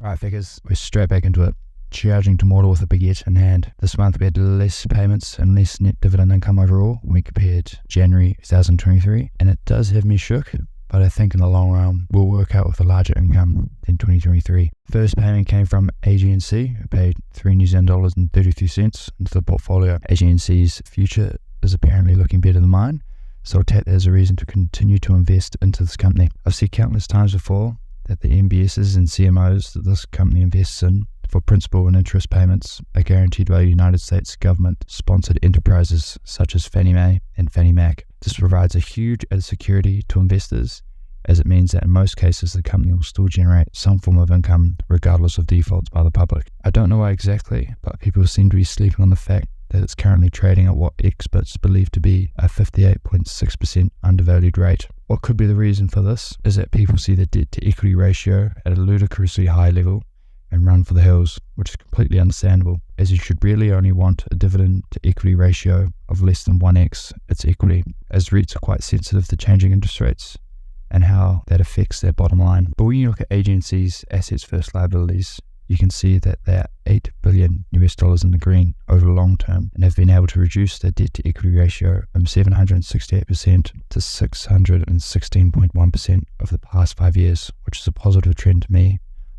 Right, figures, we're straight back into it. Charging tomorrow with a baguette in hand. This month we had less payments and less net dividend income overall when we compared January 2023, and it does have me shook, but I think in the long run we'll work out with a larger income than 2023. First payment came from AGNC, who paid $3.33 into the portfolio. AGNC's future is apparently looking better than mine, so I'll take that as a reason to continue to invest into this company. I've said countless times before that the MBSs and CMOs that this company invests in for principal and interest payments are guaranteed by United States government-sponsored enterprises such as Fannie Mae and Fannie Mac. This provides a huge added security to investors, as it means that in most cases the company will still generate some form of income regardless of defaults by the public. I don't know why exactly, but people seem to be sleeping on the fact that it's currently trading at what experts believe to be a 58.6% undervalued rate. What could be the reason for this is that people see the debt-to-equity ratio at a ludicrously high level and run for the hills, which is completely understandable, as you should really only want a dividend-to-equity ratio of less than 1x its equity, as REITs are quite sensitive to changing interest rates and how that affects their bottom line. But when you look at AGNC's assets first liabilities, you can see that they're $8 billion in the green over the long term and have been able to reduce their debt to equity ratio from 768% to 616.1% over the past 5 years, which is a positive trend to me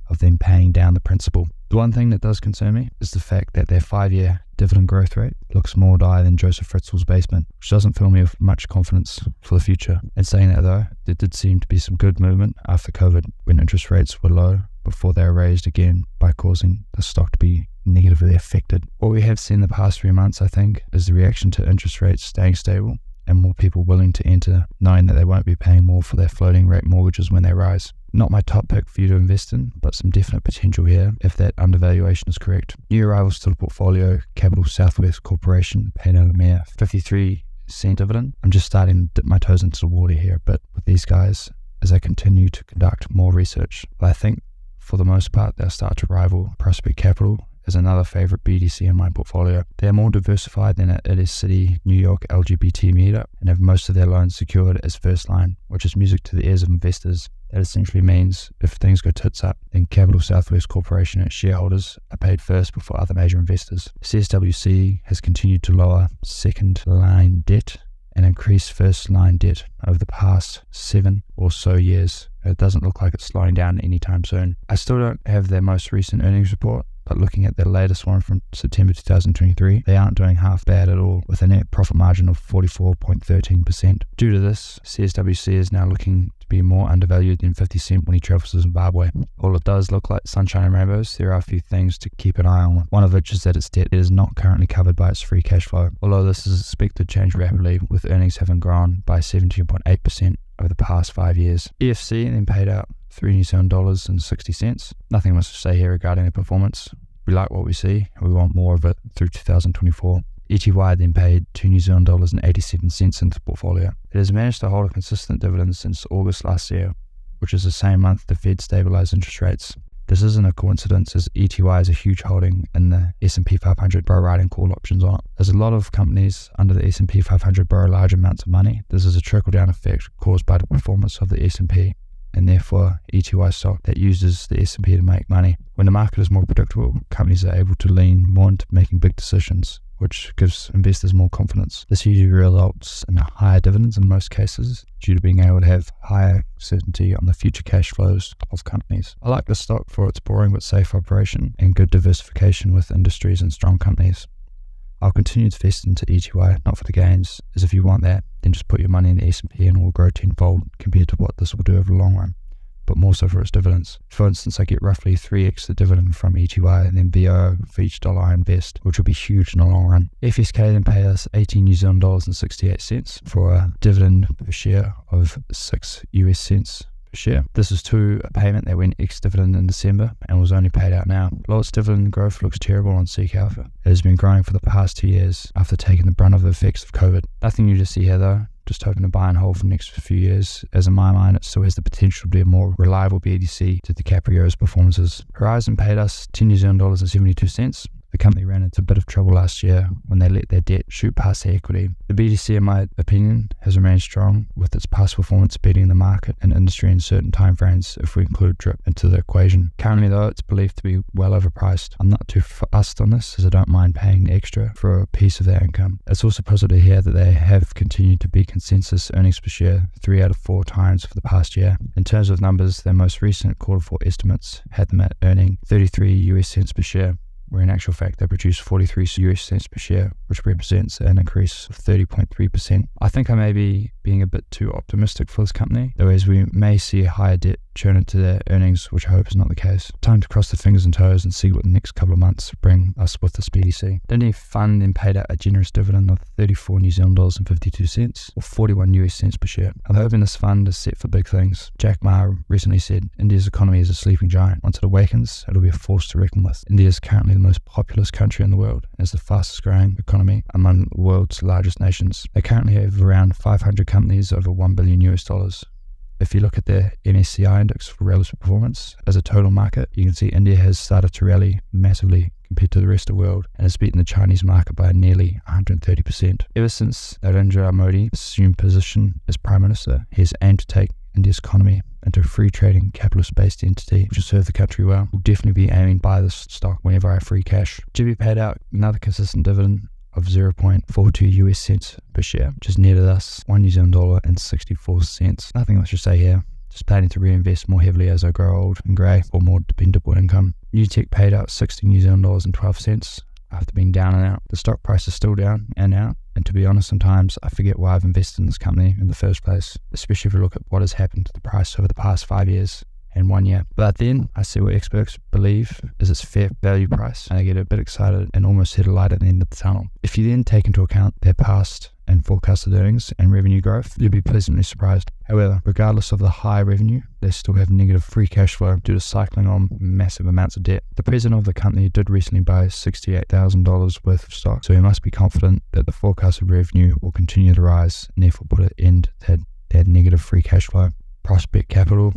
of them paying down the principal. The one thing that does concern me is the fact that their 5-year dividend growth rate looks more dire than Joseph Fritzl's basement, which doesn't fill me with much confidence for the future. And saying that though, there did seem to be some good movement after COVID when interest rates were low before they were raised again by causing the stock to be negatively affected. What we have seen the past 3 months, I think, is the reaction to interest rates staying stable and more people willing to enter, knowing that they won't be paying more for their floating rate mortgages when they rise. Not my top pick for you to invest in, but some definite potential here if that undervaluation is correct. New arrivals to the portfolio, Capital Southwest Corporation paid out a mere 53-cent dividend. I'm just starting to dip my toes into the water here a bit with these guys as I continue to conduct more research. But I think for the most part they'll start to rival Prospect Capital as another favorite BDC in my portfolio. They are more diversified than it is City, New York LGBT meetup and have most of their loans secured as first line, which is music to the ears of investors. That essentially means if things go tits up, then Capital Southwest Corporation shareholders are paid first before other major investors. CSWC has continued to lower second line debt and increase first line debt over the past 7 or so years. It doesn't look like it's slowing down anytime soon. I still don't have their most recent earnings report, but looking at their latest one from September 2023, they aren't doing half bad at all, with a net profit margin of 44.13%. Due to this, CSWC is now looking to be more undervalued than 50 Cent when he travels to Zimbabwe. While it does look like sunshine and rainbows, there are a few things to keep an eye on, one of which is that its debt is not currently covered by its free cash flow, although this is expected to change rapidly, with earnings having grown by 17.8% over the past 5 years. EFC then paid out $3.60. Nothing much to say here regarding their performance. We like what we see and we want more of it through 2024. ETY then paid $2.87 into the portfolio. It has managed to hold a consistent dividend since August last year, which is the same month the Fed stabilized interest rates. This isn't a coincidence, as ETY is a huge holding in the S&P 500 borrow writing call options on it. As a lot of companies under the S&P 500 borrow large amounts of money, this is a trickle-down effect caused by the performance of the S&P, and therefore ETY stock that uses the S&P to make money. When the market is more predictable, companies are able to lean more into making big decisions, which gives investors more confidence. This usually results in higher dividends in most cases, due to being able to have higher certainty on the future cash flows of companies. I like the stock for its boring but safe operation and good diversification with industries and strong companies. I'll continue to invest into ETY, not for the gains, as if you want that, then just put your money in the S&P and it will grow tenfold compared to what this will do over the long run, but more so for its dividends. For instance, I get roughly 3x the dividend from ETY and then VO for each dollar I invest, which will be huge in the long run. FSK then paid us $18.68 for a dividend per share of 6 US cents per share. This is to a payment that went ex-dividend in December and was only paid out now. Lowest dividend growth looks terrible on Seek Alpha. It has been growing for the past 2 years after taking the brunt of the effects of COVID. Nothing new to see here though. Just hoping to buy and hold for the next few years, as in my mind it still has the potential to be a more reliable BDC to DiCaprio's performances. Horizon paid us $10.72. The company ran into a bit of trouble last year when they let their debt shoot past their equity. The BDC, in my opinion, has remained strong, with its past performance beating the market and industry in certain timeframes if we include DRIP into the equation. Currently though, it's believed to be well overpriced. I'm not too fussed on this, as I don't mind paying extra for a piece of their income. It's also positive to hear that they have continued to beat consensus earnings per share 3 out of 4 times for the past year. In terms of numbers, their most recent quarter 4 estimates had them at earning 33 US cents per share, where in actual fact they produced 43 US cents per share, which represents an increase of 30.3%. I think I may be being a bit too optimistic for this company, though, as we may see a higher debt churn into their earnings, which I hope is not the case. Time to cross the fingers and toes and see what the next couple of months bring us with this BDC. The Ellington Fund then paid out a generous dividend of 34 New Zealand dollars and 52 cents, or 41 US cents per share. I'm hoping this fund is set for big things. Jack Ma recently said, India's economy is a sleeping giant. Once it awakens, it'll be a force to reckon with. India is currently the most populous country in the world and is the fastest growing economy among the world's largest nations. They currently have around 500 companies over $1 billion US dollars. If you look at their MSCI index for relative performance as a total market, you can see India has started to rally massively compared to the rest of the world and has beaten the Chinese market by nearly 130%. Ever since Narendra Modi assumed position as Prime Minister, he has aimed to take India's economy into a free trading capitalist-based entity which will serve the country well. We'll definitely be aiming to buy this stock whenever I have free cash. GB paid out another consistent dividend of 0.42 US cents per share, which has netted us $1 New Zealand dollar and 64 cents. Nothing much to say here. Just planning to reinvest more heavily as I grow old and grey for more dependable income. Newtek paid out 60 New Zealand dollars and 12 cents after being down and out. The stock price is still down and out, and to be honest, sometimes I forget why I've invested in this company in the first place, especially if you look at what has happened to the price over the past 5 years and 1 year. But then I see what experts believe is its fair value price, and I get a bit excited and almost hit a light at the end of the tunnel. If you then take into account their past and forecasted earnings and revenue growth, you'll be pleasantly surprised. However, regardless of the high revenue, they still have negative free cash flow due to cycling on massive amounts of debt. The president of the company did recently buy $68,000 worth of stock, so he must be confident that the forecasted revenue will continue to rise and therefore put an end to that negative free cash flow. Prospect Capital,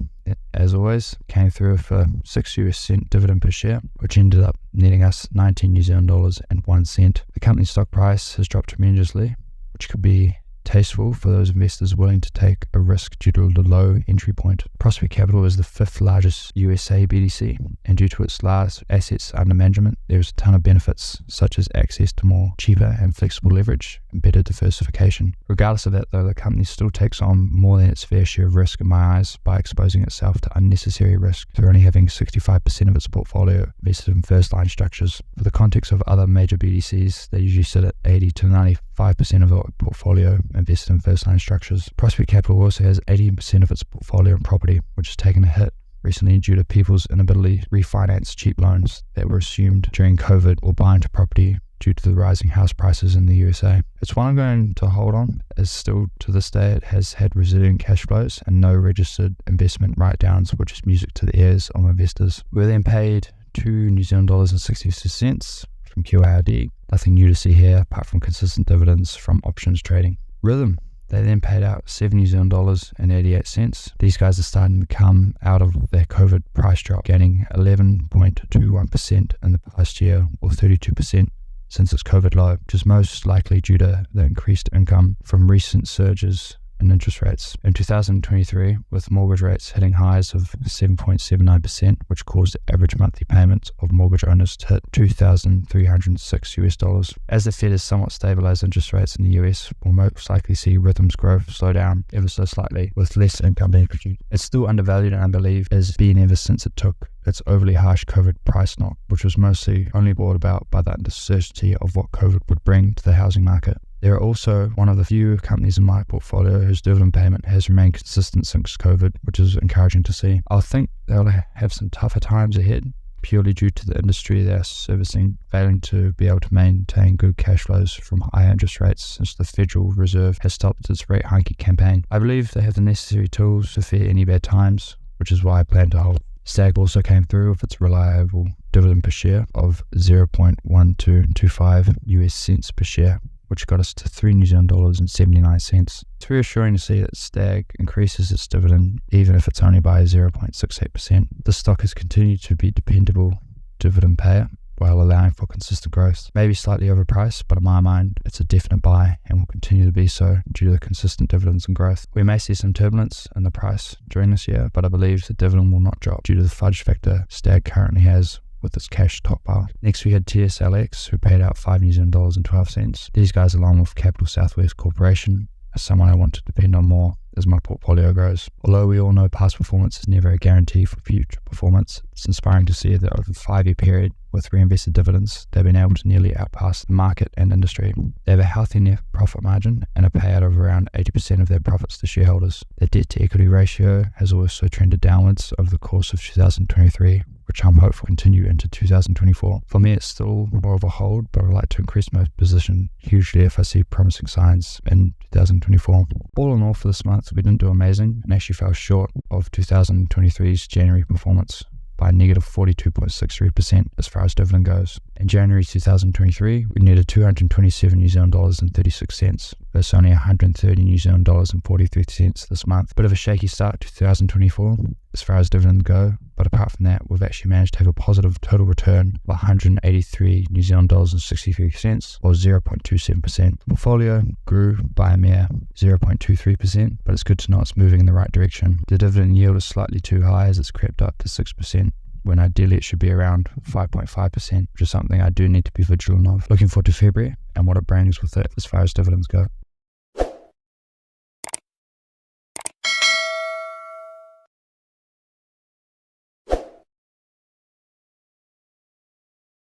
as always, came through for 6 US cent dividend per share, which ended up netting us 19 New Zealand dollars and 1 cent. The company's stock price has dropped tremendously, which could be tasteful for those investors willing to take a risk due to the low entry point. Prospect Capital is the 5th largest USA BDC, and due to its large assets under management, there is a ton of benefits, such as access to more cheaper and flexible leverage and better diversification. Regardless of that though, the company still takes on more than its fair share of risk in my eyes by exposing itself to unnecessary risk through only having 65% of its portfolio invested in first line structures. For the context of other major BDCs, they usually sit at 80 to 95% of the portfolio invested in first line structures. Prospect Capital also has 80% of its portfolio in property, which has taken a hit recently due to people's inability to refinance cheap loans that were assumed during COVID or buy into property due to the rising house prices in the USA. It's one I'm going to hold on, as still to this day it has had resilient cash flows and no registered investment write-downs, which is music to the ears of investors. We were then paid 2 New Zealand dollars and 66 cents from QARD. Nothing new to see here apart from consistent dividends from options trading. Rithm, they then paid out 7 New Zealand dollars and 88 cents. These guys are starting to come out of their COVID price drop, gaining 11.21% in the past year, or 32% since its COVID low, which is most likely due to the increased income from recent surges in interest rates. In 2023, with mortgage rates hitting highs of 7.79%, which caused the average monthly payments of mortgage owners to hit $2,306 US dollars. As the Fed has somewhat stabilized interest rates in the US, we'll most likely see Rhythm's growth slow down ever so slightly, with less income being produced. It's still undervalued, and I believe has been ever since it took its overly harsh COVID price knock, which was mostly only brought about by the uncertainty of what COVID would bring to the housing market. They're also one of the few companies in my portfolio whose dividend payment has remained consistent since COVID, which is encouraging to see. I think they'll have some tougher times ahead, purely due to the industry they're servicing failing to be able to maintain good cash flows from high interest rates since the Federal Reserve has stopped its rate hiking campaign. I believe they have the necessary tools to fare any bad times, which is why I plan to hold. STAG also came through with its reliable dividend per share of 0.1225 US cents per share, which got us to 3 New Zealand dollars and 79 cents. It's reassuring to see that STAG increases its dividend, even if it's only by 0.68%. The stock has continued to be dependable dividend payer, while allowing for consistent growth. Maybe slightly overpriced, but in my mind, it's a definite buy and will continue to be so due to the consistent dividends and growth. We may see some turbulence in the price during this year, but I believe the dividend will not drop due to the fudge factor STAG currently has with its cash stockpile. Next, we had TSLX, who paid out $5.12. These guys, along with Capital Southwest Corporation, are someone I want to depend on more as my portfolio grows. Although we all know past performance is never a guarantee for future performance, it's inspiring to see that over a 5-year period with reinvested dividends, they've been able to nearly outpace the market and industry. They have a healthy net profit margin and a payout of around 80% of their profits to shareholders. Their debt to equity ratio has also trended downwards over the course of 2023, which I'm hopeful will continue into 2024. For me, it's still more of a hold, but I'd like to increase my position hugely if I see promising signs in 2024. All in all, for this month, we didn't do amazing and actually fell short of 2023's January performance by negative 42.63% as far as dividend goes. In January 2023, we netted $227.36 versus only $130.43 this month. Bit of a shaky start to 2024 as far as dividends go, but apart from that, we've actually managed to have a positive total return of $183.63 or 0.27%. The portfolio grew by a mere 0.23%, but it's good to know it's moving in the right direction. The dividend yield is slightly too high as it's crept up to 6%. When ideally it should be around 5.5%, which is something I do need to be vigilant of. Looking forward to February and what it brings with it as far as dividends go.